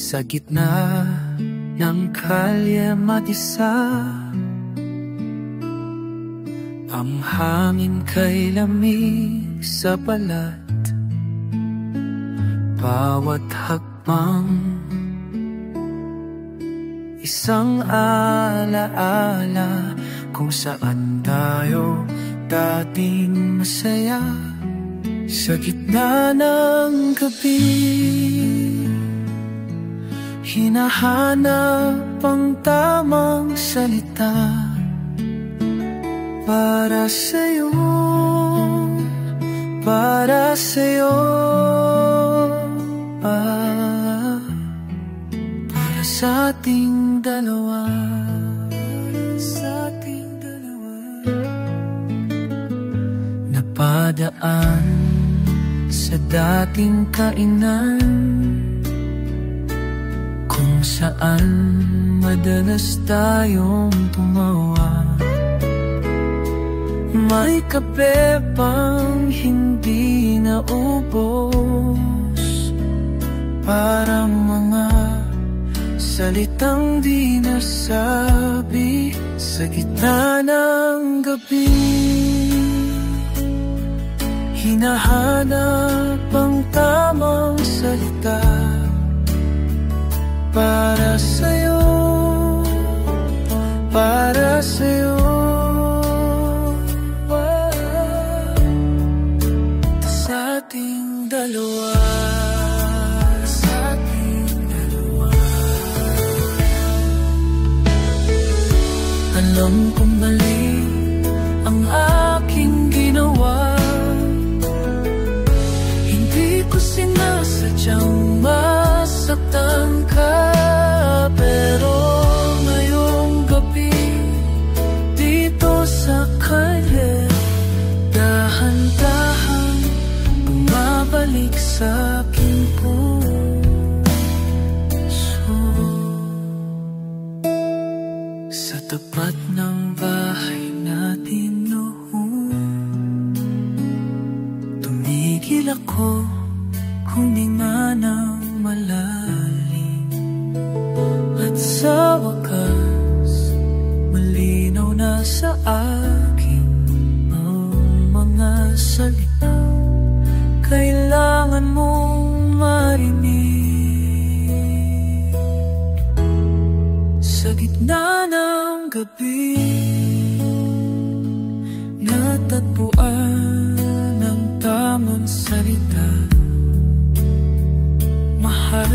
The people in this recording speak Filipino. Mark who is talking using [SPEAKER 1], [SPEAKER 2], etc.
[SPEAKER 1] Sa gitna ng kalye mag-isa, ang hangin kay lamig sa balat. Bawat hakbang isang alaala kung saan tayo dating masaya. Sa gitna ng gabi, hinahanap ang tamang salita para sa'yo, para sa'yo, para sa ating dalawa, sa ating dalawa. Napadaan sa dating kainan kung saan madalas tayong tumawa. May kape pang hindi naubos, parang mga salitang di nasabi. Sa gitna ng gabi, hinahanap ang tamang salita para sa'yo, para sa'yo, sa ating dalawa, sa ating dalawa. Alam kong mali ang aking ginawa, hindi ko sinasadyang masaktan ka. Pero ngayong gabi, dito sa kalye, dahan-dahan bumabalik sa aking puso. Sa tapat ng bahay natin noon, tumigil ako huminga ng malalim, at sa wakas malinaw na sa akin ang mga salita kailangan mong marinig. Sa gitna ng gabi, natagpuan ang tamang salita. Mahal